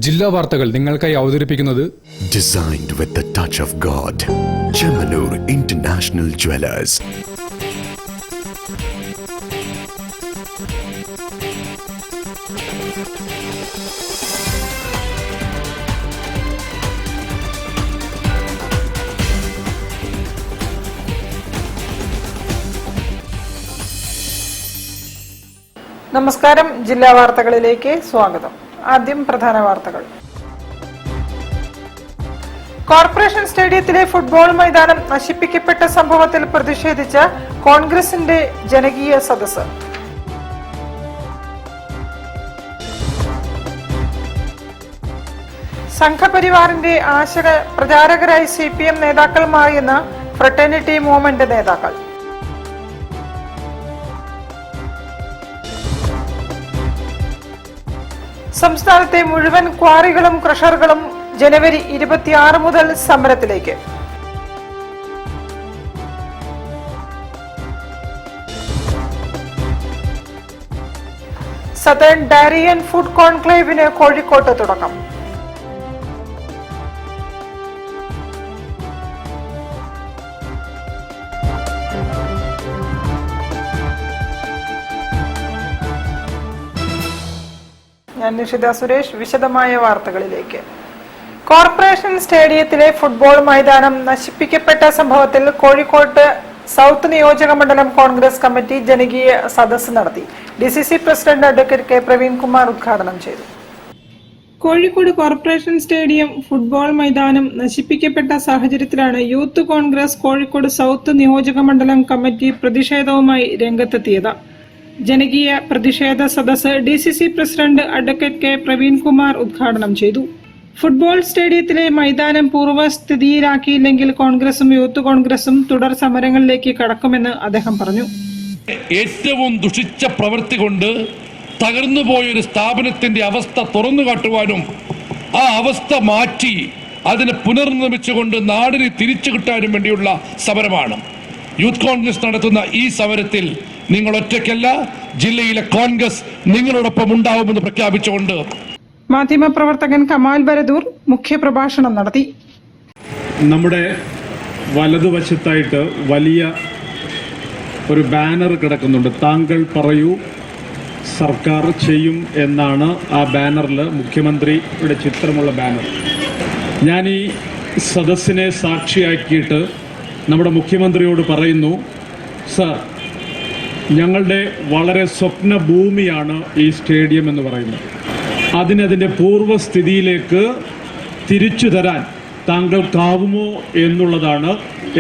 ജില്ലാ വാർത്തകൾ നിങ്ങൾക്കായി അവതരിപ്പിക്കുന്നത് Designed with the touch of God. Chemanur International Jewelers. നമസ്കാരം. ജില്ലാ വാർത്തകളിലേക്ക് സ്വാഗതം. ആദ്യം പ്രധാന വാർത്തകൾ. കോർപ്പറേഷൻ സ്റ്റേഡിയത്തിലെ ഫുട്ബോൾ മൈതാനം നശിപ്പിക്കപ്പെട്ട സംഭവത്തിൽ പ്രതിഷേധിച്ച കോൺഗ്രസിന്റെ ജനകീയ സദസ്സ്. സംഘപരിവാറിന്റെ ആശയ പ്രചാരകരായി CPM നേതാക്കൾ മാറിയെന്ന് ഫ്രട്ടേണിറ്റി മൂവ്മെന്റ് നേതാക്കൾ. സംസ്ഥാനത്തെ മുഴുവൻ ക്വാറികളും ക്രഷറുകളും ജനുവരി 26 മുതൽ സമരത്തിലേക്ക്. സതേൺ ഡയറി ആൻഡ് ഫുഡ് കോൺക്ലേവിന് കോഴിക്കോട്ട് തുടക്കം. ഞാൻ നിഷിത സുരേഷ്. വിശദമായ വാർത്തകളിലേക്ക്. കോർപ്പറേഷൻ സ്റ്റേഡിയത്തിലെ ഫുട്ബോൾ മൈതാനം നശിപ്പിക്കപ്പെട്ട സംഭവത്തിൽ കോഴിക്കോട്ട് സൗത്ത് നിയോജക മണ്ഡലം കോൺഗ്രസ് കമ്മിറ്റി ജനകീയ സദസ്സ് നടത്തി. DCC president advocate K. Praveenkumar ഉദ്ഘാടനം ചെയ്തു. കോഴിക്കോട് കോർപ്പറേഷൻ സ്റ്റേഡിയം ഫുട്ബോൾ മൈതാനം നശിപ്പിക്കപ്പെട്ട സാഹചര്യത്തിലാണ് യൂത്ത് കോൺഗ്രസ് കോഴിക്കോട് സൗത്ത് നിയോജക മണ്ഡലം കമ്മിറ്റി പ്രതിഷേധവുമായി രംഗത്തെത്തിയത്. ജനകീയ പ്രതിഷേധ സദസ്സ് DCC president advocate K. Praveenkumar ഉദ്ഘാടനം ചെയ്തു. ഫുട്ബോൾ സ്റ്റേഡിയത്തിലെ മൈതാനം പൂർവ്വസ്ഥിതിയിലാക്കിയില്ലെങ്കിൽ കോൺഗ്രസും യൂത്ത് കോൺഗ്രസും തുടർ സമരങ്ങളിലേക്ക് കടക്കുമെന്ന് അദ്ദേഹം പറഞ്ഞു. ഏറ്റവും ദുഷിച്ച പ്രവൃത്തി കൊണ്ട് തകർന്നുപോയൊരു സ്ഥാപനത്തിന്റെ അവസ്ഥ തുറന്നു കാട്ടുവാനും ആ അവസ്ഥ മാറ്റി അതിനെ പുനർനിർമ്മിച്ചുകൊണ്ട് നാടിന് തിരിച്ചു കിട്ടാനും വേണ്ടിയുള്ള സമരമാണ്. യൂത്ത് കോൺഗ്രസ് നടത്തുന്ന ഈ സമരത്തിൽ നിങ്ങൾ ഒറ്റയ്ക്കല്ല, ജില്ലയിലെ കോൺഗ്രസ് നിങ്ങളോടൊപ്പം ഉണ്ടാവുമെന്ന് പ്രഖ്യാപിച്ചുകൊണ്ട് മാധ്യമപ്രവർത്തകൻ കമാൽ ബരദൂർ മുഖ്യപ്രഭാഷണം നടത്തി. നമ്മുടെ വലതുവശത്തായിട്ട് വലിയ ഒരു ബാനർ കിടക്കുന്നുണ്ട്. താങ്കൾ പറയൂ, സർക്കാർ ചെയ്യും എന്നാണ് ആ ബാനറിൽ മുഖ്യമന്ത്രിയുടെ ചിത്രമുള്ള ബാനർ. ഞാൻ ഈ സദസ്സിനെ സാക്ഷിയാക്കിയിട്ട് നമ്മുടെ മുഖ്യമന്ത്രിയോട് പറയുന്നു, സർ, ഞങ്ങളുടെ വളരെ സ്വപ്ന ഭൂമിയാണ് ഈ സ്റ്റേഡിയം എന്ന് പറയുന്നത്. അതിനതിൻ്റെ പൂർവ്വസ്ഥിതിയിലേക്ക് തിരിച്ചു തരാൻ താങ്കൾക്കാവുമോ എന്നുള്ളതാണ്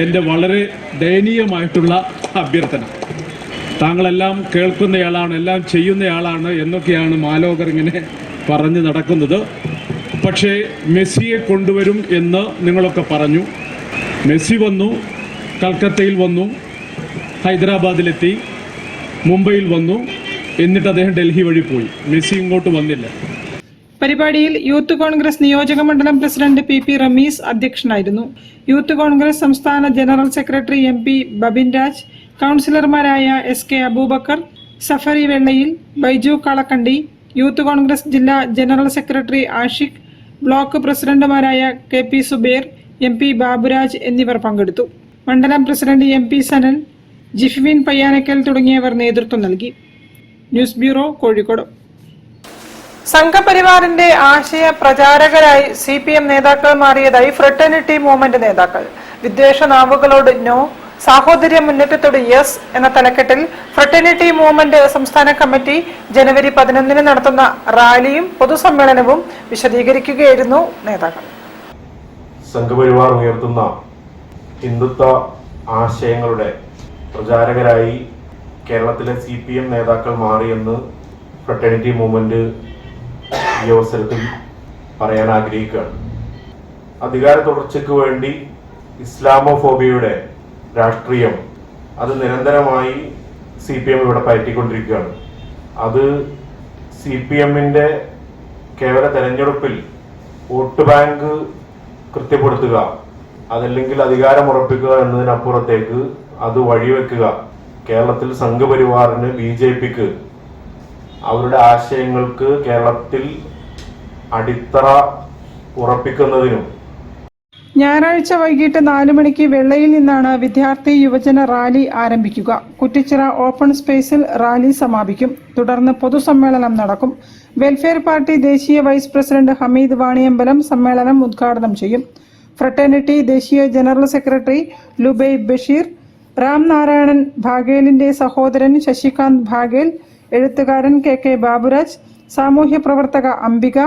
എൻ്റെ വളരെ ദയനീയമായിട്ടുള്ള അഭ്യർത്ഥന. താങ്കളെല്ലാം കേൾക്കുന്നയാളാണ്, എല്ലാം ചെയ്യുന്നയാളാണ് എന്നൊക്കെയാണ് മാലോകർ ഇങ്ങനെ പറഞ്ഞു നടക്കുന്നത്. പക്ഷേ മെസ്സിയെ കൊണ്ടുവരും എന്ന് നിങ്ങളൊക്കെ പറഞ്ഞു. മെസ്സി വന്നു, കൽക്കത്തയിൽ വന്നു, ഹൈദരാബാദിലെത്തി, മുംബൈയിൽ വന്നു, എന്നിട്ട് അദ്ദേഹം ഡൽഹി വഴി പോയി. മെസ്സി ഇങ്ങോട്ട് വന്നില്ല. പരിപാടിയിൽ യൂത്ത് കോൺഗ്രസ് നിയോജക മണ്ഡലം പ്രസിഡന്റ് PP റമീസ് അധ്യക്ഷനായിരുന്നു. യൂത്ത് കോൺഗ്രസ് സംസ്ഥാന general secretary MP Babin Raj, കൗൺസിലർമാരായ SK അബൂബക്കർ, സഫറി വെള്ളയിൽ, ബൈജു കളക്കണ്ടി, യൂത്ത് കോൺഗ്രസ് ജില്ലാ ജനറൽ സെക്രട്ടറി ആഷിഖ്, ബ്ലോക്ക് പ്രസിഡന്റുമാരായ KP സുബേർ, MP ബാബുരാജ് എന്നിവർ പങ്കെടുത്തു. മണ്ഡലം പ്രസിഡന്റ് MP സനൽ, ജിഫ്വിൻ പയ്യാനക്കൽ തുടങ്ങിയവർ നേതൃത്വം നൽകി. News bureau, Kozhikode. സംഘപരിവാറിന്റെ ആശയ പ്രചാരകരായി CPM നേതാക്കൾ മാറിയതായി ഫ്രട്ടേണിറ്റി മൂവ്മെന്റ് നേതാക്കൾ. വിദ്വേഷ നാവുകളോട് നോ, സാഹോദര്യ മുന്നേറ്റത്തോട് യെസ് എന്ന തലക്കെട്ടിൽ ഫ്രട്ടേണിറ്റി മൂവ്മെന്റ് സംസ്ഥാന കമ്മിറ്റി ജനുവരി 11 നടത്തുന്ന റാലിയും പൊതുസമ്മേളനവും വിശദീകരിക്കുകയായിരുന്നു നേതാക്കൾ. സംഘപരിവാർ ഉയർത്തുന്ന ഹിന്ദുത്വ ആശയങ്ങളുടെ പ്രചാരകരായി കേരളത്തിലെ CPM നേതാക്കൾ മാറിയെന്ന് ഫ്രട്ടേണിറ്റി മൂവ്മെന്റ് ഈ അവസരത്തിൽ പറയാൻ ആഗ്രഹിക്കുകയാണ്. അധികാര തുടർച്ചയ്ക്ക് വേണ്ടി ഇസ്ലാമോഫോബിയയുടെ രാഷ്ട്രീയം അത് നിരന്തരമായി CPM ഇവിടെ പയറ്റിക്കൊണ്ടിരിക്കുകയാണ്. അത് CPMന്റെ കേവല തെരഞ്ഞെടുപ്പിൽ വോട്ട് ബാങ്ക് കൃത്യപ്പെടുത്തുക, അതല്ലെങ്കിൽ അധികാരം ഉറപ്പിക്കുക എന്നതിനപ്പുറത്തേക്ക് അത് വഴിവെക്കുക. കേരളത്തിൽ സംഘപരിവാറിന് BJPക്ക് അവരുടെ ആശയങ്ങൾക്ക് കേരളത്തിൽ അടിത്തറ ഉറപ്പിക്കുന്നതിനും ഞായറാഴ്ച വൈകിട്ട് 4 മണിക്ക് വെള്ളയിൽ നിന്നാണ് വിദ്യാർത്ഥി യുവജന റാലി ആരംഭിക്കുക. കുറ്റിച്ചിറ ഓപ്പൺ സ്പേസിൽ റാലി സമാപിക്കും. തുടർന്ന് പൊതുസമ്മേളനം നടക്കും. വെൽഫെയർ പാർട്ടി ദേശീയ വൈസ് പ്രസിഡന്റ് ഹമീദ് വാണിയമ്പലം സമ്മേളനം ഉദ്ഘാടനം ചെയ്യും. ഫ്രട്ടേണിറ്റി ദേശീയ ജനറൽ സെക്രട്ടറി ലുബൈ ബഷീർ, രാം നാരായണൻ ഭാഗേലിന്റെ സഹോദരൻ ശശികാന്ത് ഭാഗേൽ, എഴുത്തുകാരൻ കെ ബാബുരാജ്, സാമൂഹ്യ പ്രവർത്തക അംബിക,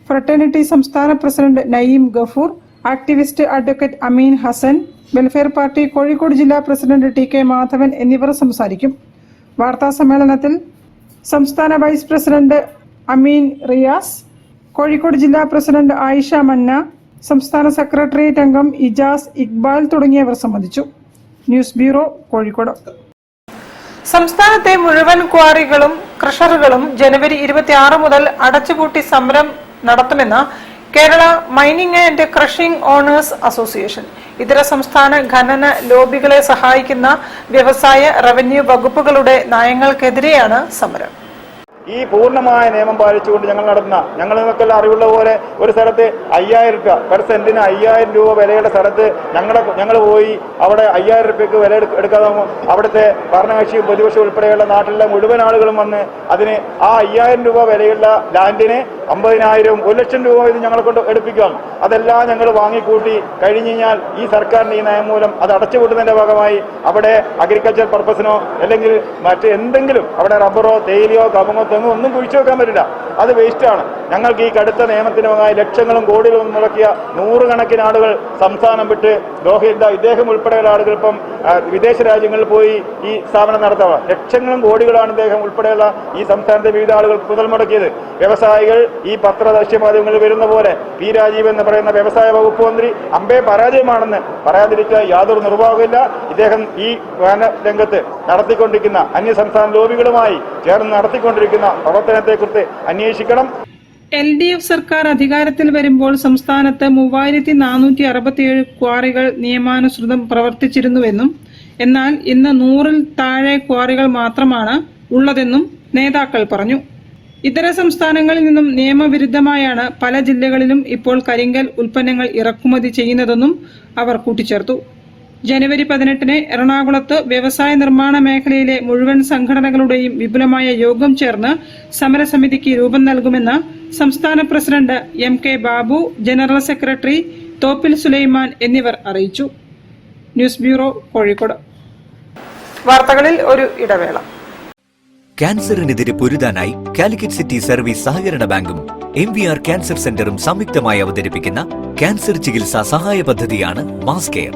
ഫ്രട്ടേണിറ്റി സംസ്ഥാന president Naeem Gafoor, activist advocate Ameen Hasan, Welfare Party Kozhikode ജില്ലാ പ്രസിഡന്റ് ടി.കെ. മാധവൻ എന്നിവർ സംസാരിക്കും. വാർത്താ സമ്മേളനത്തിൽ സംസ്ഥാന വൈസ് പ്രസിഡന്റ് അമീൻ റിയാസ്, കോഴിക്കോട് ജില്ലാ പ്രസിഡന്റ് ആയിഷ മന്ന, സംസ്ഥാന സെക്രട്ടേറിയറ്റ് അംഗം ഇജാസ് ഇക്ബാൽ തുടങ്ങിയവർ സംബന്ധിച്ചു. News bureau, Kozhikode. സംസ്ഥാനത്തെ മുഴുവൻ ക്വാറികളും ക്രഷറുകളും ജനുവരി 26 മുതൽ അടച്ചുപൂട്ടി സമരം നടത്തുമെന്ന് Kerala mining and crushing owners association. ഇതര സംസ്ഥാന ഖനന ലോബികളെ സഹായിക്കുന്ന വ്യവസായ റവന്യൂ വകുപ്പുകളുടെ നയങ്ങൾക്കെതിരെയാണ് സമരം. ഈ പൂർണ്ണമായ നിയമം പാലിച്ചുകൊണ്ട് ഞങ്ങൾ നിങ്ങൾക്കെല്ലാം അറിവുള്ള പോലെ ഒരു സ്ഥലത്ത് 5000 രൂപ പെർ സെന്റിന് 5000 രൂപ വിലയുടെ സ്ഥലത്ത് ഞങ്ങൾ പോയി അവിടെ 5000 രൂപയ്ക്ക് വില എടുക്കാതെ അവിടുത്തെ ഭരണകക്ഷിയും പ്രതിപക്ഷവും ഉൾപ്പെടെയുള്ള നാട്ടിലെ മുഴുവൻ ആളുകളും വന്ന് അതിന് ആ 5000 രൂപ വിലയുള്ള ലാൻഡിന് 50,000 1 ലക്ഷം രൂപ ഇത് ഞങ്ങളെ കൊണ്ട് എടുപ്പിക്കുകയാണ്. അതെല്ലാം ഞങ്ങൾ വാങ്ങിക്കൂട്ടി കഴിഞ്ഞ് കഴിഞ്ഞാൽ ഈ സർക്കാരിന്റെ ഈ നയം മൂലം അത് അടച്ചുപൂട്ടുന്നതിന്റെ ഭാഗമായി അവിടെ അഗ്രികൾച്ചർ പർപ്പസിനോ അല്ലെങ്കിൽ മറ്റ് എന്തെങ്കിലും അവിടെ റബ്ബറോ തേയിലയോ കവുങ്ങോ ഒന്നും കുഴിച്ചു വെക്കാൻ പറ്റില്ല. അത് വേസ്റ്റാണ്. ഞങ്ങൾക്ക് ഈ കടുത്ത നിയമത്തിനുമായി ലക്ഷങ്ങളും കോടികളും മുടക്കിയ 100 കണക്കിന് ആളുകൾ സംസ്ഥാനം വിട്ട് ഇദ്ദേഹം ഉൾപ്പെടെയുള്ള ആളുകൾ ഇപ്പം വിദേശ രാജ്യങ്ങളിൽ പോയി ഈ സ്ഥാപനം നടത്താം. ലക്ഷങ്ങളും കോടികളാണ് ഇദ്ദേഹം ഉൾപ്പെടെയുള്ള ഈ സംസ്ഥാനത്തെ വിവിധ ആളുകൾ മുതൽ മുടക്കിയത്. വ്യവസായികൾ ഈ പത്രദൃശ്യ മാധ്യമങ്ങളിൽ വരുന്ന പോലെ പി രാജീവ് എന്ന് പറയുന്ന വ്യവസായ വകുപ്പ് മന്ത്രി അമ്പേ പരാജയമാണെന്ന് പറയാതിരിക്കാൻ യാതൊരു നിർവാഹമില്ല. ഇദ്ദേഹം ഈ രംഗത്ത് നടത്തിക്കൊണ്ടിരിക്കുന്ന അന്യസംസ്ഥാന ലോബികളുമായി ചേർന്ന് നടത്തിക്കൊണ്ടിരിക്കുന്ന പ്രവർത്തനത്തെക്കുറിച്ച് അന്വേഷിക്കണം. LDF സർക്കാർ അധികാരത്തിൽ വരുമ്പോൾ സംസ്ഥാനത്ത് 3467 ക്വാറികൾ നിയമാനുസൃതം പ്രവർത്തിച്ചിരുന്നുവെന്നും എന്നാൽ ഇന്ന് 100-ൽ താഴെ ക്വാറികൾ മാത്രമാണ് ഉള്ളതെന്നും നേതാക്കൾ പറഞ്ഞു. ഇതര സംസ്ഥാനങ്ങളിൽ നിന്നും നിയമവിരുദ്ധമായാണ് പല ജില്ലകളിലും ഇപ്പോൾ കരിങ്കൽ ഉൽപ്പന്നങ്ങൾ ഇറക്കുമതി ചെയ്യുന്നതെന്നും അവർ കൂട്ടിച്ചേർത്തു. ജനുവരി 18-ന് എറണാകുളത്ത് വ്യവസായ നിർമ്മാണ മേഖലയിലെ മുഴുവൻ സംഘടനകളുടെയും വിപുലമായ യോഗം ചേർന്ന് സമരസമിതിക്ക് രൂപം നൽകുമെന്ന് സംസ്ഥാന president MK Babu, general secretary Thoppil Sulaiman എന്നിവർ അറിയിച്ചു. News bureau, Kozhikode. വാർത്തകളിൽ ഒരു ഇടവേള. ക്യാൻസറിനെതിരെ പൊരുതാനായി കാലിക്കറ്റ് സിറ്റി സർവീസ് സഹകരണ ബാങ്കും MVR ക്യാൻസർ സെന്ററും സംയുക്തമായി അവതരിപ്പിക്കുന്ന ക്യാൻസർ ചികിത്സാ സഹായ പദ്ധതിയാണ് mass care.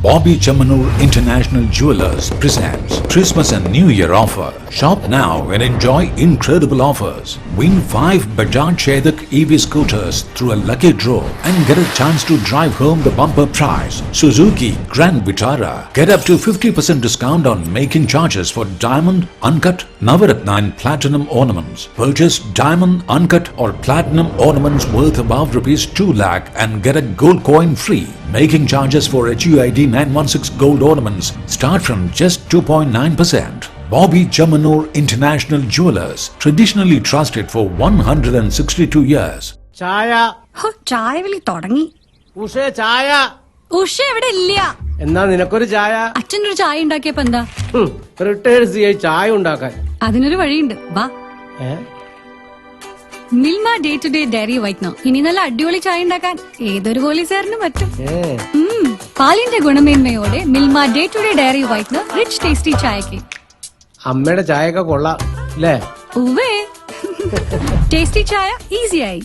Bobby Chamanur International Jewelers presents Christmas and New Year offer. Shop now and enjoy incredible offers. Win 5 Bajaj Chetak EV scooters through a lucky draw and get a chance to drive home the bumper prize. Suzuki Grand Vitara. Get up to 50% discount on making charges for diamond, uncut, Navaratna and platinum ornaments. Purchase diamond, uncut or platinum ornaments worth above rupees 2 lakh and get a gold coin free. Making charges for HUID 916 gold ornaments start from just 2.9%. Bobby Chamanur International Jewelers, traditionally trusted for 162 years. ചായ ചായ വിളി തുടങ്ങി. ഉഷേ ചായ. ഉഷ എവിടെ ഇല്ല. എന്നാ നിനക്കൊരു ചായ. അച്ഛനൊരു ചായ ഉണ്ടാക്കിയപ്പോ എന്താ? റിട്ടയർഡ് CI ചായ ഉണ്ടാക്കാൻ. അതിനൊരു വഴിയുണ്ട്, വാ. Milma day to day dairy whitener. ഇനി നല്ല അടിപൊളി ചായ ഉണ്ടാക്കാൻ ഏതൊരു പോലീസുകാരനും പറ്റും. പാലിന്റെ ഗുണമേന്മയോടെ Milma day to day dairy whitener rich tasty ചായക്ക്. അമ്മയുടെ ചായയൊക്കെ കൊള്ളാം അല്ലേ? ഉവ്വേ, ടേസ്റ്റി ചായ ഈസിയായി.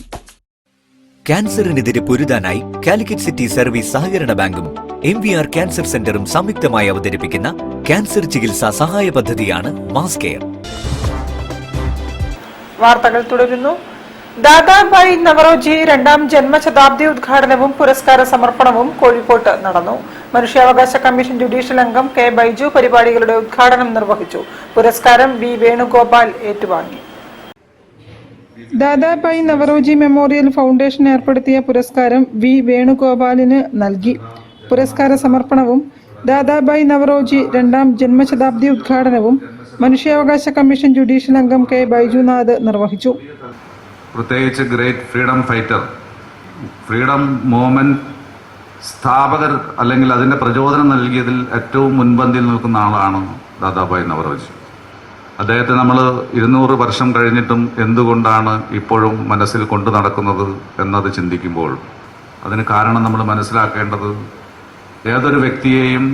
ക്യാൻസറിനെതിരെ പൊരുതാനായി കാലിക്കറ്റ് സിറ്റി സർവീസ് സഹകരണ ബാങ്കും MVR ക്യാൻസർ സെന്ററും സംയുക്തമായി അവതരിപ്പിക്കുന്ന ക്യാൻസർ ചികിത്സാ സഹായ പദ്ധതിയാണ് മാസ് കെയർ. വാർത്തകൾ തുടരുന്നു. ദാദാഭായ് നവറോജി 2ാം ജന്മശതാബ്ദി ഉദ്ഘാടനവും പുരസ്കാര സമർപ്പണവും കോഴിക്കോട്ട് നടന്നു. മനുഷ്യാവകാശ കമ്മീഷൻ ജുഡീഷ്യൽ അംഗം K. ബൈജു പരിപാടികളുടെ ഉദ്ഘാടനം നിർവഹിച്ചു. പുരസ്കാരം V. വേണുഗോപാൽ ഏറ്റുവാങ്ങി. ദാദാഭായ് നവറോജി മെമ്മോറിയൽ ഫൗണ്ടേഷൻ ഏർപ്പെടുത്തിയ പുരസ്കാരം V. വേണുഗോപാലിന് നൽകി. പുരസ്കാര സമർപ്പണവും ദാദാഭായ് നവറോജി 2ാം ജന്മശതാബ്ദി ഉദ്ഘാടനവും മനുഷ്യാവകാശ കമ്മീഷൻ ജുഡീഷ്യൽ അംഗം K. ബൈജുനാഥ് നിർവഹിച്ചു. പ്രത്യേകിച്ച് great freedom fighter, freedom movement സ്ഥാപകർ അല്ലെങ്കിൽ അതിൻ്റെ പ്രചോദനം നൽകിയതിൽ ഏറ്റവും മുൻപന്തിയിൽ നിൽക്കുന്ന ആളാണ് ദാദാഭായ് നവറോജി. അദ്ദേഹത്തെ നമ്മൾ 200 വർഷം കഴിഞ്ഞിട്ടും എന്തുകൊണ്ടാണ് ഇപ്പോഴും മനസ്സിൽ കൊണ്ടു നടക്കുന്നത് എന്നത് ചിന്തിക്കുമ്പോൾ അതിന് കാരണം നമ്മൾ മനസ്സിലാക്കേണ്ടത്, ഏതൊരു വ്യക്തിയെയും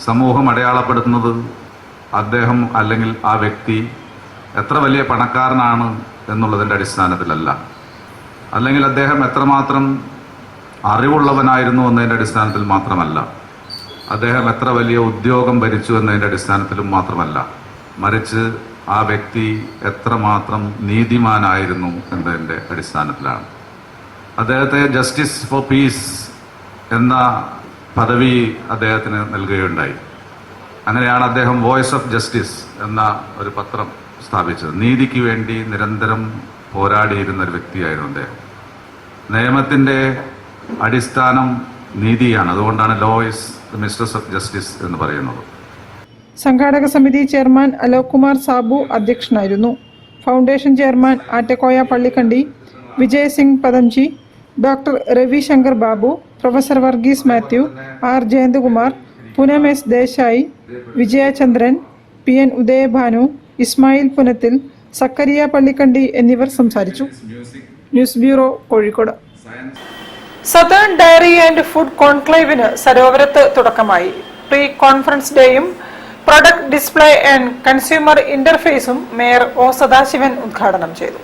സമൂഹം അടയാളപ്പെടുത്തുന്നത് അദ്ദേഹം അല്ലെങ്കിൽ ആ വ്യക്തി എത്ര വലിയ പണക്കാരനാണ് എന്നുള്ളതിൻ്റെ അടിസ്ഥാനത്തിലല്ല, അല്ലെങ്കിൽ അദ്ദേഹം എത്രമാത്രം അറിവുള്ളവനായിരുന്നു എന്നതിൻ്റെ അടിസ്ഥാനത്തിൽ മാത്രമല്ല, അദ്ദേഹം എത്ര വലിയ ഉദ്യോഗം ഭരിച്ചു എന്നതിൻ്റെ അടിസ്ഥാനത്തിലും മാത്രമല്ല, മറിച്ച് ആ വ്യക്തി എത്രമാത്രം നീതിമാനായിരുന്നു എന്നതിൻ്റെ അടിസ്ഥാനത്തിലാണ്. അദ്ദേഹത്തെ ജസ്റ്റിസ് ഫോർ പീസ് എന്ന പദവി അദ്ദേഹത്തിന് നൽകുകയുണ്ടായി. അങ്ങനെയാണ് അദ്ദേഹം വോയിസ് ഓഫ് ജസ്റ്റിസ് എന്ന ഒരു പത്രം സ്ഥാപിച്ചത്. നീതിക്ക് വേണ്ടി നിരന്തരം പോരാടിയിരുന്ന ഒരു വ്യക്തിയായിരുന്നു അദ്ദേഹം. നിയമത്തിൻ്റെ അടിസ്ഥാനം നീതിയാണ്. അതുകൊണ്ടാണ് law is the mistress of justice എന്ന് പറയുന്നത്. സംഘാടക സമിതി ചെയർമാൻ അലോക് കുമാർ സാബു അധ്യക്ഷനായിരുന്നു. Foundation chairman Attakoya Pallikandi, Vijay Singh Padamji, doctor Ravishankar Babu, professor Varghese Mathew, R Jayanthakumar, Poonam S Desai, Vijayachandran, PN Udayabhanu, Ismail Punathil, Sakkariya Pallikandi എന്നിവർ സംസാരിച്ചു. News bureau, Kozhikode. Southern dairy and food കോൺക്ലേവിന് സരോവരത്ത് തുടക്കമായി. പ്രീ കോൺഫറൻസ് ഡേയും പ്രൊഡക്ട് ഡിസ്പ്ലേ ആൻഡ് കൺസ്യൂമർ ഇന്റർഫേസും മേയർ ഒ സദാശിവൻ ഉദ്ഘാടനം ചെയ്തു.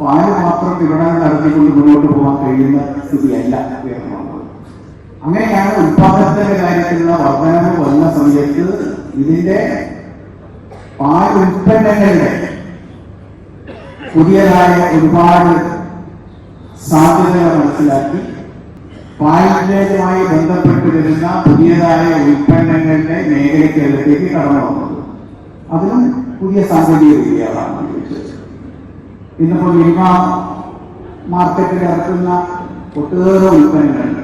പാല് മാത്രം വിപണനം നടത്തിക്കൊണ്ട് മുന്നോട്ട് പോകാൻ കഴിയുന്ന സ്ഥിതിയല്ല ഉയർന്നുള്ളത്. അങ്ങനെയാണ് ഉത്പാദനത്തിന്റെ കാര്യത്തിലുള്ള വർധനവ് വന്ന സമയത്ത് ഇതിന്റെ പാൽ ഉൽപ്പന്നങ്ങളുടെ പുതിയതായ ഒരുപാട് സാധ്യതകൾ മനസ്സിലാക്കി പാലിന്റേതുമായി ബന്ധപ്പെട്ട് വരുന്ന പുതിയതായ ഉൽപ്പന്നങ്ങളുടെ മേഖലയ്ക്കകത്തേക്ക് കടന്നു വന്നത്. അതിനും പുതിയ സാങ്കേതിക വിദ്യകളാണ് ഉപയോഗിച്ചത്. ഇന്നിപ്പോൾ മിൽമ മാർക്കറ്റിൽ ഇറക്കുന്ന ഒട്ടേറെ ഉൽപ്പന്നങ്ങളുണ്ട്.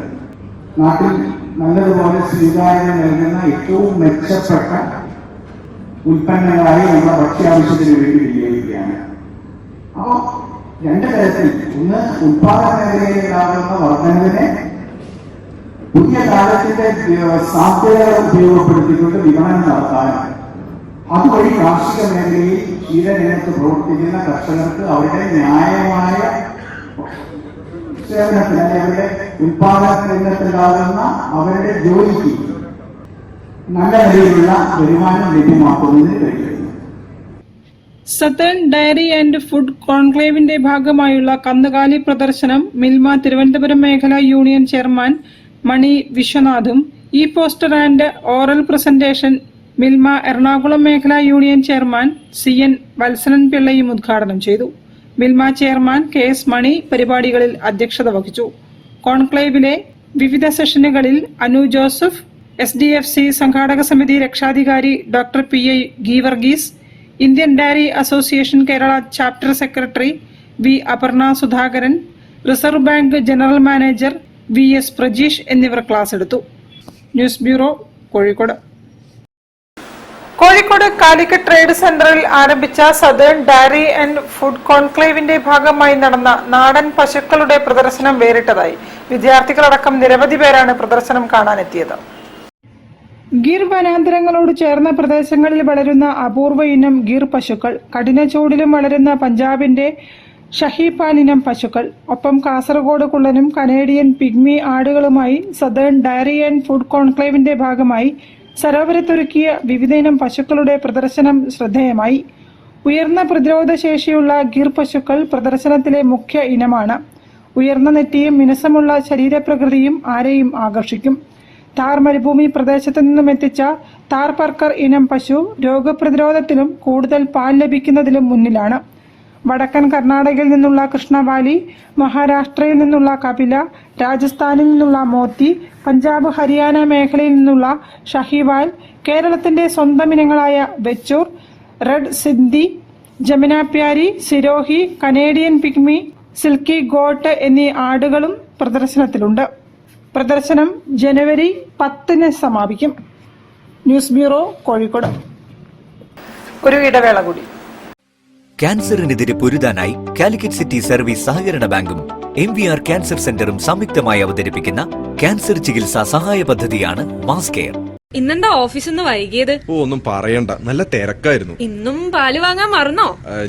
നാട്ടിൽ നല്ലതുപോലെ സ്വീകാര്യത നൽകുന്ന ഏറ്റവും മെച്ചപ്പെട്ട ഉൽപ്പന്നങ്ങളായി നമ്മുടെ ഭക്ഷ്യാവശ്യത്തിന് വേണ്ടി വിനിയോഗിക്കുകയാണ്. അപ്പോൾ രണ്ട് തരത്തിൽ, ഒന്ന് ഉൽപാദന മേഖലയിലുണ്ടാകുന്ന വർധനവിനെ പുതിയ കാലത്തിന്റെ സാധ്യതകൾ ഉപയോഗപ്പെടുത്തിക്കൊണ്ട് വിപണനം നടത്താനാണ്. അതുവഴി കാർഷിക മേഖലയിൽ ക്ഷീരരംഗത്ത് പ്രവർത്തിക്കുന്ന കർഷകർക്ക് അവരുടെ ന്യായമായ സേവനത്തിന്, അവരുടെ ഉൽപാദന രംഗത്തുണ്ടാകുന്ന അവരുടെ ജോലിക്ക് നല്ല നിലയിലുള്ള വരുമാനം ലഭ്യമാക്കുന്നതിന് കഴിയും. സദേൺ ഡയറി ആൻഡ് ഫുഡ് കോൺക്ലേവിന്റെ ഭാഗമായുള്ള കന്നുകാലി പ്രദർശനം മിൽമ തിരുവനന്തപുരം മേഖലാ യൂണിയൻ ചെയർമാൻ മണി വിശ്വനാഥും E poster and oral presentation Milma Ernakulam മേഖലാ യൂണിയൻ ചെയർമാൻ CN വത്സനൻ പിള്ളയും ഉദ്ഘാടനം ചെയ്തു. മിൽമ ചെയർമാൻ KS മണി പരിപാടികളിൽ അധ്യക്ഷത വഹിച്ചു. കോൺക്ലേവിലെ വിവിധ സെഷനുകളിൽ അനു ജോസഫ്, SDFC സംഘാടക സമിതി രക്ഷാധികാരി doctor PI Geevarghese, Indian dairy association Kerala chapter secretary V Aparna Sudhakaran, reserve bank general manager VS Prajeesh എന്നിവർ ക്ലാസ് എടുത്തു. News bureau, Kozhikode. Kozhikode Calicut trade സെന്ററിൽ ആരംഭിച്ച സദേൺ ഡയറി ആൻഡ് ഫുഡ് കോൺക്ലേവിന്റെ ഭാഗമായി നടന്ന നാടൻ പശുക്കളുടെ പ്രദർശനം വേറിട്ടതായി. വിദ്യാർത്ഥികളടക്കം നിരവധി പേരാണ് പ്രദർശനം കാണാനെത്തിയത്. ഗിർ വനാന്തരങ്ങളോട് ചേർന്ന പ്രദേശങ്ങളിൽ വളരുന്ന അപൂർവ ഇനം ഗിർ പശുക്കൾ, കഠിന ചൂടിലും വളരുന്ന പഞ്ചാബിന്റെ ഷഹീപാൽ ഇനം പശുക്കൾ, ഒപ്പം കാസർഗോഡ് കുള്ളനും കനേഡിയൻ പിഗ്മി ആടുകളുമായി സദേൺ ഡയറി ആൻഡ് ഫുഡ് കോൺക്ലേവിന്റെ ഭാഗമായി സരോവരത്തൊരുക്കിയ വിവിധയിനം പശുക്കളുടെ പ്രദർശനം ശ്രദ്ധേയമായി. ഉയർന്ന പ്രതിരോധ ശേഷിയുള്ള ഗിർ പശുക്കൾ പ്രദർശനത്തിലെ മുഖ്യ ഇനമാണ്. ഉയർന്ന നെറ്റിയും മിനുസമുള്ള ശരീരപ്രകൃതിയും ആരെയും ആകർഷിക്കും. താർ മരുഭൂമി പ്രദേശത്തു നിന്നും എത്തിച്ച താർ പർക്കർ ഇനം പശു രോഗപ്രതിരോധത്തിലും കൂടുതൽ പാൽ ലഭിക്കുന്നതിലും മുന്നിലാണ്. വടക്കൻ കർണാടകയിൽ നിന്നുള്ള കൃഷ്ണവാലി, മഹാരാഷ്ട്രയിൽ നിന്നുള്ള കപില, രാജസ്ഥാനിൽ നിന്നുള്ള മോത്തി, പഞ്ചാബ് ഹരിയാന മേഖലയിൽ നിന്നുള്ള ഷഹീവാൽ, കേരളത്തിന്റെ സ്വന്തം ഇനങ്ങളായ Vechur, red Sindhi, Jamuna Pyari, Sirohi, Canadian pygmy, silky goat എന്നീ ആടുകളും പ്രദർശനത്തിലുണ്ട്. പ്രദർശനം ജനുവരി 10 സമാപിക്കും. News bureau, Kozhikode. ഒരു ഇടവേള കൂടി. ക്യാൻസറിനെതിരെ പൊരുതാനായി കാലിക്കറ്റ് സിറ്റി സർവീസ് സഹകരണ ബാങ്കും MVR ക്യാൻസർ സെന്ററും സംയുക്തമായി അവതരിപ്പിക്കുന്ന ക്യാൻസർ ചികിത്സാ സഹായ പദ്ധതിയാണ് മാസ് കെയർ. ഇന്നെന്താ ഓഫീസിൽ നിന്ന് വൈകിയത്? ഒന്നും പറയണ്ട, നല്ല തിരക്കായിരുന്നു. ഇന്നും പാല് വാങ്ങാൻ മറന്നോ?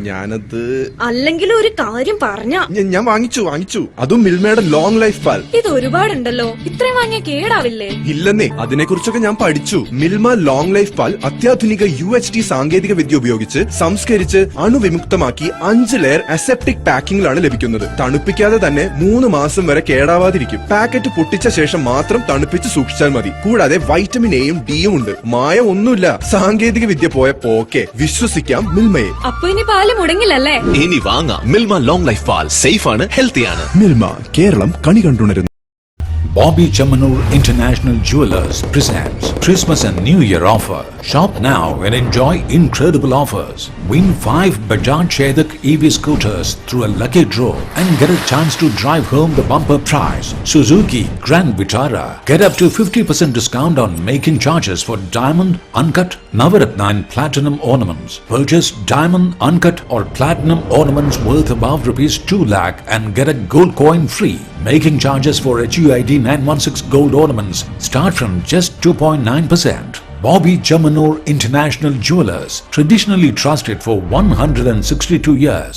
ഞാനത് അല്ലെങ്കിൽ ഒരു കാര്യം പറഞ്ഞ ഞാൻ വാങ്ങിച്ചു. അതും മിൽമയുടെ ലോങ് ലൈഫ് പാൽ. ഇത് ഒരുപാടുണ്ടല്ലോ, ഇത്രയും വാങ്ങിയ കേടാവില്ലേ? ഇല്ലെന്നേ, അതിനെക്കുറിച്ചൊക്കെ ഞാൻ പഠിച്ചു. മിൽമ ലോങ് ലൈഫ് പാൽ അത്യാധുനിക UHT സാങ്കേതിക വിദ്യ ഉപയോഗിച്ച് സംസ്കരിച്ച് അണുവിമുക്തമാക്കി 5 ലെയർ അസെപ്റ്റിക് പാക്കിംഗിലാണ് ലഭിക്കുന്നത്. തണുപ്പിക്കാതെ തന്നെ 3 മാസം വരെ കേടാവാതിരിക്കും. പാക്കറ്റ് പൊട്ടിച്ച ശേഷം മാത്രം തണുപ്പിച്ച് സൂക്ഷിച്ചാൽ മതി. കൂടാതെ വൈറ്റമിൻ എയും ഡിയും ഉണ്ട്. മായ ഒന്നുമില്ല. സാങ്കേതിക വിദ്യ പോയ പോക്കെ. വിശ്വസിക്കാം മിൽമയെ. അപ്പൊ ഇനി പാല് മുടങ്ങില്ലല്ലേ? ഇനി വാങ്ങാം മിൽമ ലോങ് ലൈഫ് പാൽ. സേഫ് ആണ്, ഹെൽത്തി ആണ്. മിൽമ, കേരളം കണി കണ്ടുണരുന്നു. Bobby Chamanur International Jewelers presents Christmas and New Year offer. Shop now and enjoy incredible offers. Win 5 Bajaj Chetak EV scooters through a lucky draw and get a chance to drive home the bumper prize. Suzuki Grand Vitara. Get up to 50% discount on making charges for diamond, uncut, Navaratna and platinum ornaments. Purchase diamond, uncut or platinum ornaments worth above rupees 2 lakh and get a gold coin free. Making charges for HUID 916 gold ornaments start from just 2.9%. Bobby Chamanur International Jewelers, traditionally trusted for 162 years.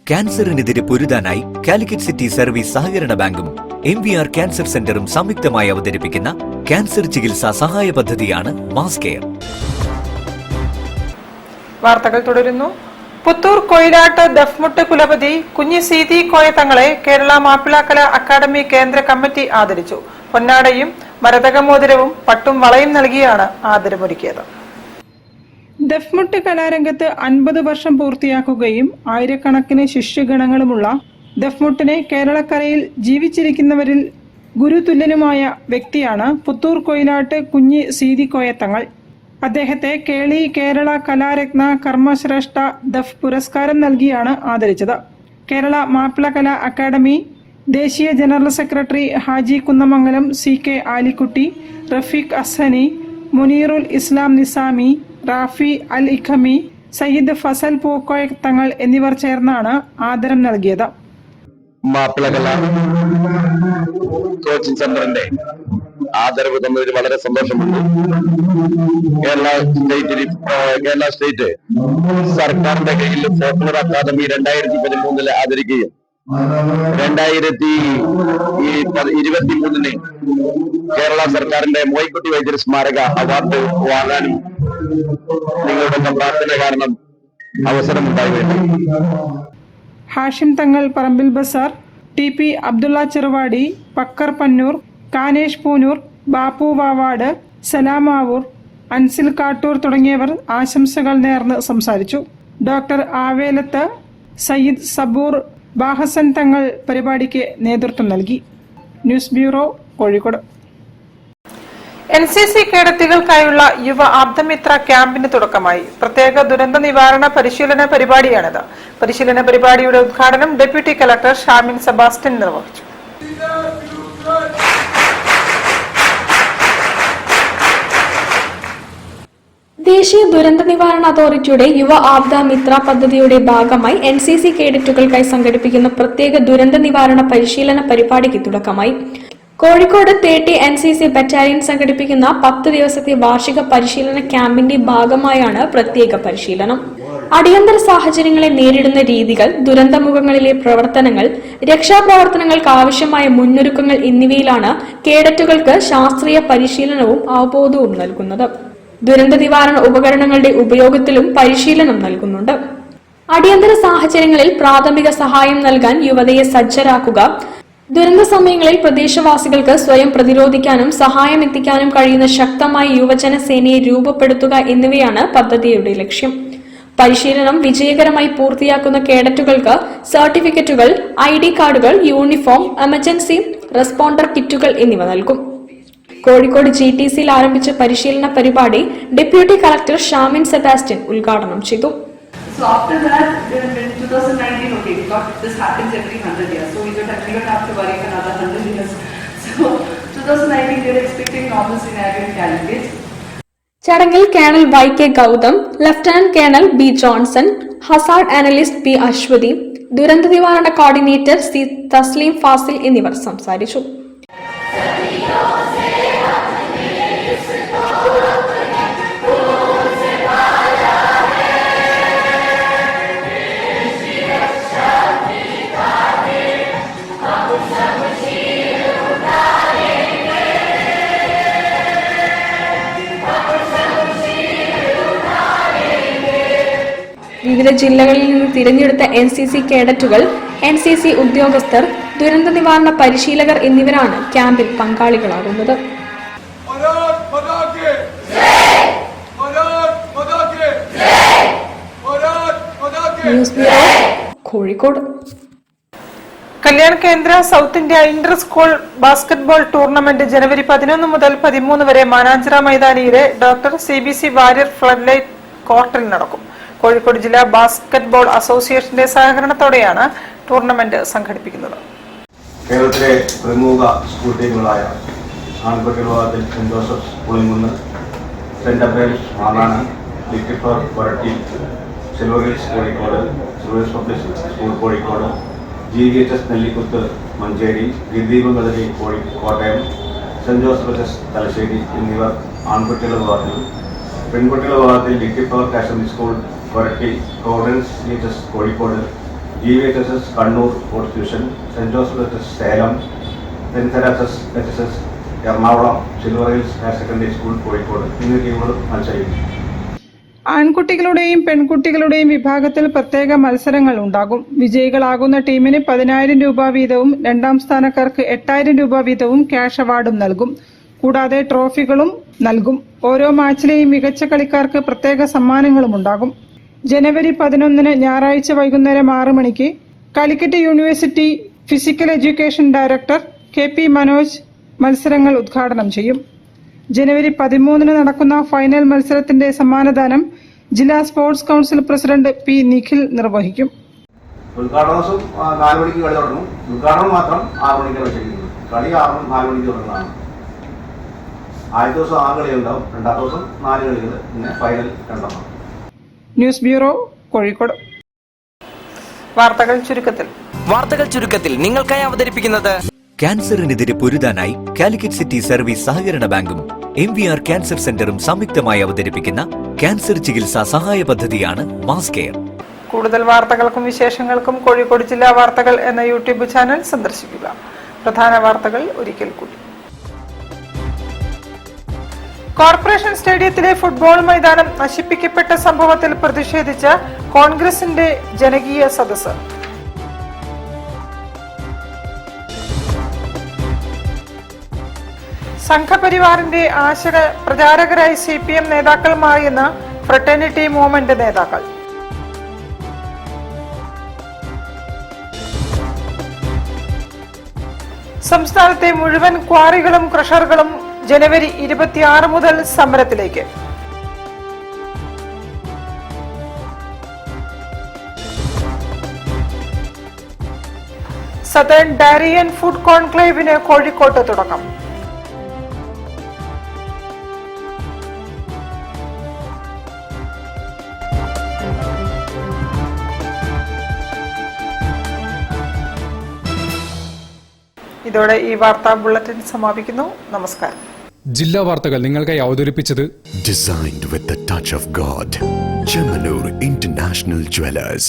ക്യാൻസറിനെതിരെ പൊരുതാനായി Calicut city service സഹകരണ ബാങ്കും MVR cancer സെന്ററും സംയുക്തമായി അവതരിപ്പിക്കുന്ന cancer ചികിത്സാ സഹായ പദ്ധതിയാണ് മാസ് കെയർ. വാർത്തകൾ തുടരുന്നു. പുത്തൂർ കൊയിലാട്ട് ദഫ്മുട്ട് കുലപതി കുഞ്ഞി സീതി കോയ തങ്ങളെ കേരള മാപ്പിളകല അക്കാദമി കേന്ദ്ര കമ്മിറ്റി ആദരിച്ചു. പൊന്നാടയും മരതകമോതിരവും പട്ടും വളയും നൽകിയാണ് ആദരമൊരുക്കിയത്. ദഫ്മുട്ട് കലാരംഗത്ത് 50 വർഷം പൂർത്തിയാക്കുകയും ആയിരക്കണക്കിന് ശിഷ്യഗണങ്ങളുമുള്ള ദഫ്മുട്ടിനെ കേരളക്കരയിൽ ജീവിച്ചിരിക്കുന്നവരിൽ ഗുരുതുല്യനുമായ വ്യക്തിയാണ് പുത്തൂർ കൊയിലാട്ട് കുഞ്ഞി സീതി കോയ തങ്ങൾ. അദ്ദേഹത്തെ കേളി കേരള കലാരത്ന കർമ്മശ്രേഷ്ഠ ദഫ് പുരസ്കാരം നൽകിയാണ് ആദരിച്ചത്. കേരള മാപ്പിളകല അക്കാദമി ദേശീയ general secretary Haji Kunnamangalam CK Alikutty, Rafeeq Assani, Muneerul Islam Nizami, Rafi Al Ikhami, Sayyid Fazal Pookoya Thangal എന്നിവർ ചേർന്നാണ് ആദരം നൽകിയത്. മാപ്പിളകല കോച്ചിങ് സെന്ററിന്റെ ആദരവ് തന്നതിൽ വളരെ സന്തോഷമുണ്ട്. കേരള സ്റ്റേറ്റ് സർക്കാരിന്റെ കയ്യിൽ ഫോക്ലോർ അക്കാദമി 2013 ആദരിക്കുകയും 2023 കേരള സർക്കാരിന്റെ മോയിൻകുട്ടി വൈദ്യർ സ്മാരക അവാർഡ് വാങ്ങാനും നിങ്ങളുടെ പ്രാർത്ഥന കാരണം അവസരമുണ്ടായിരുന്നു. ഹാഷിം തങ്ങൾ പറമ്പിൽ ബസാർ, TP അബ്ദുള്ള ചെറുവാടി, പക്കർ പന്നൂർ, കാനേഷ് പൂനൂർ, ബാപ്പു വാവാട്, സലാമാവൂർ, അൻസിൽ കാട്ടൂർ തുടങ്ങിയവർ ആശംസകൾ നേർന്ന് സംസാരിച്ചു. ഡോക്ടർ ആവേലത്ത് സയ്യിദ് സബൂർ ബാഹസൻ തങ്ങൾ പരിപാടിക്ക് നേതൃത്വം നൽകി. News bureau, Kozhikode. NCC കേഡറ്റുകൾക്കായുള്ള യുവ ആബ്ദമിത്ര ക്യാമ്പിന് തുടക്കമായി. പ്രത്യേക ദുരന്ത നിവാരണ പരിശീലന പരിപാടിയാണിത്. പരിശീലന പരിപാടിയുടെ ഉദ്ഘാടനം ഡെപ്യൂട്ടി കളക്ടർ ഷാമിൻ സെബാസ്റ്റ്യൻ നിർവഹിച്ചു. ദേശീയ ദുരന്ത നിവാരണ അതോറിറ്റിയുടെ യുവ ആബ്ദ മിത്ര പദ്ധതിയുടെ ഭാഗമായി NCC കേഡറ്റുകൾക്കായി സംഘടിപ്പിക്കുന്ന പ്രത്യേക ദുരന്ത നിവാരണ പരിശീലന പരിപാടിക്ക് തുടക്കമായി. കോഴിക്കോട് 30 NCC ബറ്റാലിയൻ സംഘടിപ്പിക്കുന്ന 10 ദിവസത്തെ വാർഷിക പരിശീലന ക്യാമ്പിന്റെ ഭാഗമായാണ് പ്രത്യേക പരിശീലനം. അടിയന്തര സാഹചര്യങ്ങളെ നേരിടുന്ന രീതികൾ, ദുരന്തമുഖങ്ങളിലെ പ്രവർത്തനങ്ങൾ, രക്ഷാപ്രവർത്തനങ്ങൾക്ക് ആവശ്യമായ മുന്നൊരുക്കങ്ങൾ എന്നിവയിലാണ് കേഡറ്റുകൾക്ക് ശാസ്ത്രീയ പരിശീലനവും അവബോധവും നൽകുന്നത്. ദുരന്ത നിവാരണ ഉപകരണങ്ങളുടെ ഉപയോഗത്തിലും പരിശീലനം നൽകുന്നുണ്ട്. അടിയന്തര സാഹചര്യങ്ങളിൽ പ്രാഥമിക സഹായം നൽകാൻ യുവതയെ സജ്ജരാക്കുക, ദുരന്ത സമയങ്ങളിൽ പ്രദേശവാസികൾക്ക് സ്വയം പ്രതിരോധിക്കാനും സഹായം എത്തിക്കാനും കഴിയുന്ന ശക്തമായ യുവജന സേനയെ രൂപപ്പെടുത്തുക എന്നിവയാണ് പദ്ധതിയുടെ ലക്ഷ്യം. പരിശീലനം വിജയകരമായി പൂർത്തിയാക്കുന്ന കേഡറ്റുകൾക്ക് സർട്ടിഫിക്കറ്റുകൾ, ID കാർഡുകൾ, യൂണിഫോം, എമർജൻസി റെസ്പോണ്ടർ കിറ്റുകൾ എന്നിവ നൽകും. കോഴിക്കോട് GTCയിൽ ആരംഭിച്ച പരിശീലന പരിപാടി ഡെപ്യൂട്ടി കളക്ടർ ഷാമിൻ സെബാസ്റ്റ്യൻ ഉദ്ഘാടനം ചെയ്തു. So after that, in 2019, okay, we thought this happens every 100 years, so we don't have to worry for another 100 years. So 2019, we were expecting normal scenario in Calicut. ചടങ്ങിൽ colonel Y K Gautham, lieutenant colonel B Johnson, hazard analyst P Aswathy, ദുരന്ത നിവാരണ coordinator C Thasleem Fazil എന്നിവർ സംസാരിച്ചു. വിവിധ ജില്ലകളിൽ നിന്ന് തിരഞ്ഞെടുത്ത NCC കേഡറ്റുകൾ, NCC ഉദ്യോഗസ്ഥർ, ദുരന്ത നിവാരണ പരിശീലകർ എന്നിവരാണ് ക്യാമ്പിൽ പങ്കാളികളാകുന്നത്. News bureau, Kozhikode. Kalyan Kendra South India inter school basketball tournament ജനുവരി 11 മുതൽ 13 വരെ മാനാഞ്ചിറ മൈതാനിയിലെ doctor CBC Warrier flood light കോർട്ടിൽ നടക്കും. കോഴിക്കോട് ജില്ലാ ബാസ്കറ്റ്ബോൾ അസോസിയേഷന്റെ സഹകരണത്തോടെയാണ് ടൂർണമെന്റ് സംഘടിപ്പിക്കുന്നത്. കേരളത്തിലെ പ്രമുഖ സ്കൂൾ ടീമുകളായ ആൺകുട്ടി വിഭാഗത്തിൽ Saint Joseph's Pulinkunnu, Saint Abraham's Mannanam, little flower Koratty, silver hills Kozhikode, silver hills public school Kozhikode, GVHS Nellikuthu Manjeri, Girideepam Kadali Kottayam, Saint Joseph Thalassery എന്നിവർ ആൺകുട്ടികളുടെ വിഭാഗത്തിലും, പെൺകുട്ടികളുടെ വിഭാഗത്തിൽ little flower Kashmir school Koratty, providence GHS Kozhikode, GVHS Kannur fort division, Saint Joseph HS Salem, Saint Teresa's HSS Ernakulam, silver hills higher secondary school Kozhikode എന്നീ ടീമുകൾ മത്സരിക്കും. ആൺകുട്ടികളുടെയും പെൺകുട്ടികളുടെയും വിഭാഗത്തിൽ പ്രത്യേക മത്സരങ്ങൾ ഉണ്ടാകും. വിജയികളാകുന്ന ടീമിന് 10,000 രൂപ വീതവും രണ്ടാം സ്ഥാനക്കാർക്ക് 8,000 രൂപ വീതവും ക്യാഷ് അവാർഡും നൽകും. കൂടാതെ ട്രോഫികളും നൽകും. ഓരോ മാച്ചിലെയും മികച്ച കളിക്കാർക്ക് പ്രത്യേക സമ്മാനങ്ങളും ഉണ്ടാകും. ജനുവരി 11 ഞായറാഴ്ച വൈകുന്നേരം 6 മണിക്ക് Calicut university physical education director KP Manoj മത്സരങ്ങൾ ഉദ്ഘാടനം ചെയ്യും. ജനുവരി 13 നടക്കുന്ന ഫൈനൽ മത്സരത്തിന്റെ സമ്മാനദാനം ജില്ലാ sports council president P Nikhil നിർവഹിക്കും. ഉദ്ഘാടന ദിവസം 4 മണിക്ക് കളി തുടങ്ങും. ഉദ്ഘാടനം മാത്രം 6 മണിക്കാണ് വെച്ചിരിക്കുന്നത്. കളി 4 മണിക്ക് തുടങ്ങുന്നതാണ്. ആദ്യ ദിവസം 6 കളികളുണ്ടാവും, രണ്ടാം ദിവസം 4 കളികൾ, പിന്നെ ഫൈനൽ 2. News bureau, Kozhikode. വാർത്തകൾ ചുരുക്കത്തിൽ നിങ്ങൾക്കായി അവതരിപ്പിക്കുന്നത് ക്യാൻസറിനെതിരെ പൊരുതാനായി കാലിക്കറ്റ് സിറ്റി സർവീസ് സഹകരണ ബാങ്കും MVR ക്യാൻസർ സെന്ററും സംയുക്തമായി അവതരിപ്പിക്കുന്ന ക്യാൻസർ ചികിത്സാ സഹായ പദ്ധതിയാണ് മാസ് കെയർ. കൂടുതൽ വാർത്തകൾക്കും വിശേഷങ്ങൾക്കും കോഴിക്കോട് ജില്ലാ വാർത്തകൾ എന്ന യൂട്യൂബ് ചാനൽ സന്ദർശിക്കുക. പ്രധാന വാർത്തകൾ ഒരിക്കൽ കൂടി. കോർപ്പറേഷൻ സ്റ്റേഡിയത്തിലെ ഫുട്ബോൾ മൈതാനം നശിപ്പിക്കപ്പെട്ട സംഭവത്തിൽ പ്രതിഷേധിച്ച് കോൺഗ്രസിന്റെ ജനകീയ സദസ്സ്. സംഘപരിവാറിന്റെ ആശയ പ്രചാരകരായി CPM നേതാക്കൾ മാറിയെന്ന് ഫ്രട്ടേണിറ്റി മൂവ്മെന്റ് നേതാക്കൾ. സംസ്ഥാനത്തെ മുഴുവൻ ക്വാറികളും ക്രഷറുകളും ജനുവരി 26 മുതൽ സമരത്തിലേക്ക്. സതേൺ ഡയറി ആൻഡ് ഫുഡ് കോൺക്ലേവിന് കോഴിക്കോട്ട് തുടക്കം. ഇതോടെ ഈ വാർത്താ ബുള്ളറ്റിൻ സമാപിക്കുന്നു. നമസ്കാരം. ജില്ലാ വാർത്തകൾ നിങ്ങൾക്കായി അവതരിപ്പിച്ചത് Designed with the touch of God. Chemanur International Jewelers.